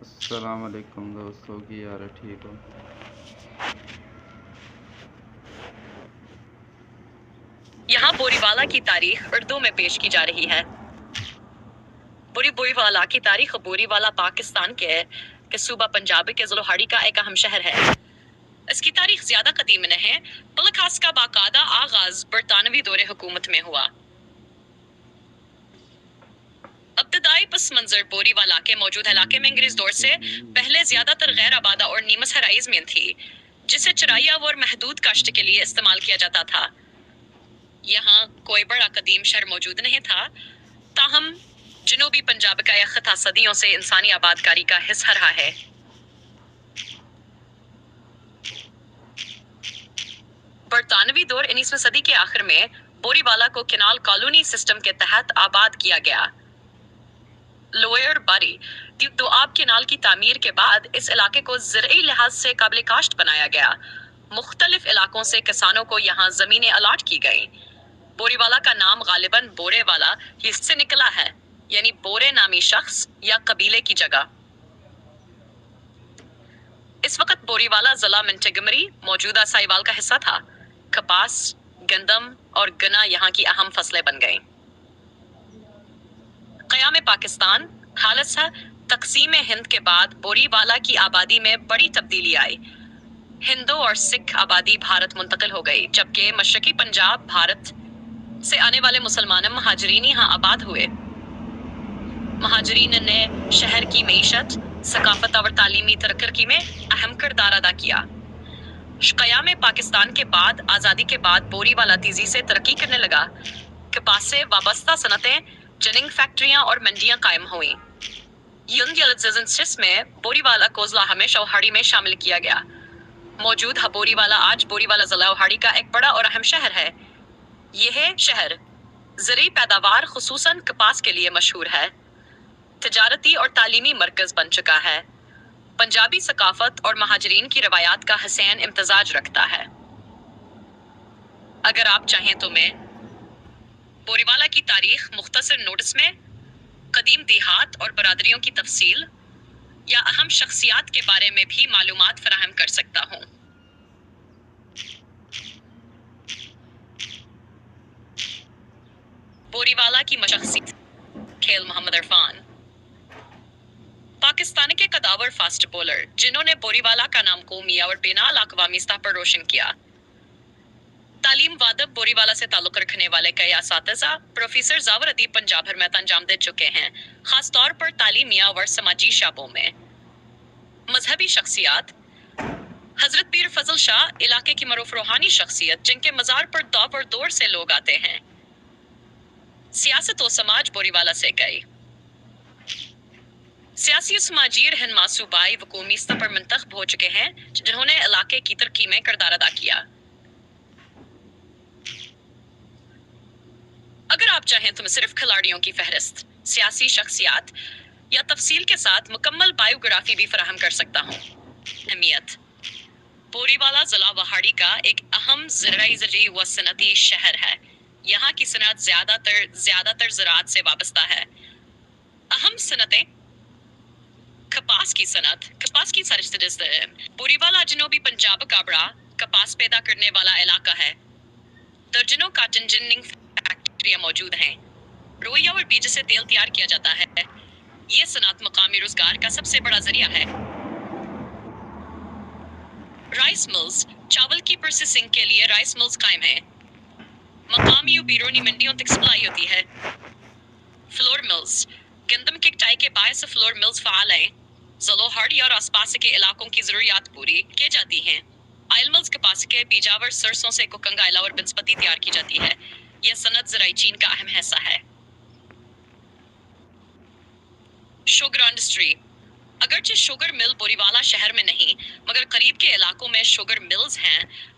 السلام علیکم دوستوں کی یار ٹھیک ہو؟ یہاں بوری والا کی تاریخ اردو میں پیش کی جا رہی ہے۔ بوری والا کی تاریخ بوری والا پاکستان کے صوبہ پنجاب کے ضلوہاڑی کا ایک اہم شہر ہے۔ اس کی تاریخ زیادہ قدیم نہیں، بلکہ اس کا باقاعدہ آغاز برطانوی دور حکومت میں ہوا۔ ابتدائی پس منظر بوری والا کے موجود علاقے میں انگریز دور سے پہلے زیادہ تر غیر آبادہ اور نیمہ صحرائی زمین تھی، جسے چرائیہ اور محدود کاشت کے لیے استعمال کیا جاتا تھا۔ یہاں کوئی بڑا قدیم شہر موجود نہیں تھا، تاہم جنوبی پنجاب کا یہ خطہ صدیوں سے انسانی آبادکاری کا حصہ رہا ہے۔ برطانوی دور 19ویں صدی کے آخر میں بوری والا کو کینال کالونی سسٹم کے تحت آباد کیا گیا۔ لوئر باری دوآب کینال کی تعمیر کے بعد اس علاقے کو زرعی لحاظ سے قابل کاشت بنایا گیا۔ مختلف علاقوں سے کسانوں کو یہاں زمینیں الاٹ کی گئیں۔ بوری والا کا نام غالباً بورے والا ہی سے نکلا ہے، یعنی بورے نامی شخص یا قبیلے کی جگہ۔ اس وقت بوری والا ضلع منٹگمری موجودہ سائیوال کا حصہ تھا۔ کپاس، گندم اور گنا یہاں کی اہم فصلیں بن گئیں۔ قیام پاکستان حالت تقسیم ہند کے بعد بوری والا کی آبادی میں بڑی تبدیلی آئی۔ ہندو اور سکھ آبادی بھارت منتقل ہو گئی، جبکہ مشرقی پنجاب بھارت سے آنے والے مسلمان مہاجرین یہاں آباد ہوئے۔ مہاجرین نے شہر کی معیشت، ثقافت اور تعلیمی ترقی میں اہم کردار ادا کیا۔ قیام پاکستان کے بعد آزادی کے بعد بوری والا تیزی سے ترقی کرنے لگا۔ کپاس سے وابستہ صنعتیں، جننگ فیکٹریاں اور منڈیاں قائم ہوئیں۔ میں بوری والا کو ضلع ہمیشہ میں شامل کیا گیا۔ موجود بوری والا آج بوری والا ضلع اوہاڑی کا ایک بڑا اور اہم شہر ہے۔ یہ شہر زرعی پیداوار خصوصاً کپاس کے لیے مشہور ہے۔ تجارتی اور تعلیمی مرکز بن چکا ہے۔ پنجابی ثقافت اور مہاجرین کی روایات کا حسین امتزاج رکھتا ہے۔ اگر آپ چاہیں تو میں بوری والا کی تاریخ مختصر نوٹس میں قدیم دیہات اور برادریوں کی تفصیل یا اہم شخصیات کے بارے میں بھی معلومات فراہم کر سکتا ہوں۔ بوری والا کی مشخصیت: کھیل محمد عرفان پاکستان کے قداور فاسٹ بولر جنہوں نے بوری والا کا نام قومی اور بین الاقوامی سطح پر روشن کیا۔ تعلیم وادب بوری والا سے تعلق رکھنے والے کئی اساتذہ پروفیسر زاور ادیب پنجاب بھر میں انجام دے چکے ہیں، خاص طور پر تعلیمی اور سماجی شعبوں میں۔ مذہبی شخصیات: حضرت پیر فضل شاہ علاقے کی معروف روحانی شخصیت جن کے مزار پر دور دور سے لوگ آتے ہیں۔ سیاست و سماج بوری والا سے گئی سیاسی و سماجی رہنما صوبائی و قومی سطح پر منتخب ہو چکے ہیں، جنہوں نے علاقے کی ترقی میں کردار ادا کیا۔ اگر آپ چاہیں تو میں صرف کھلاڑیوں کی فہرست، سیاسی شخصیات یا تفصیل کے ساتھ مکمل بائیوگرافی بھی فراہم کر سکتا ہوں۔ اہمیت: بوری والا ضلع اوہاڑی کا ایک اہم زرعی و صنعتی شہر ہے۔ یہاں کی صنعت زیادہ تر زراعت سے وابستہ ہے۔ اہم صنعتیں: کپاس کی صنعت، بوری والا جنوبی پنجاب کا بڑا کپاس پیدا کرنے والا علاقہ ہے۔ درجنوں کاٹن جننگ فیکٹریاں موجود ہیں۔ روئی اور بیج سے تیل تیار کیا جاتا ہے۔ یہ صنعت مقامی روزگار کا سب سے بڑا ذریعہ ہے۔ رائس ملز، چاول کی پروسیسنگ کے لیے رائس ملز قائم ہیں۔ مقامی و بیرونی منڈیوں تک سپلائی ہوتی ہے۔ فلور ملز، گندم کی کٹائی کے باعث فلور ملز فعال ہیں۔ ضلوہاڑی اور آس پاس کے علاقوں کی ضروریات پوری کی جاتی ہیں۔ آئل ملز کپاس کے بیجاور سرسوں سے کوکنگ آئل اور بنسپتی تیار کی جاتی ہے۔ یہ صنعت زرعی چین کا اہم حصہ ہے۔ شوگر انڈسٹری: اگرچہ شوگر مل بوری والا شہر میں نہیں، مگر قریب کے علاقوں میں شوگر ملز ہیں۔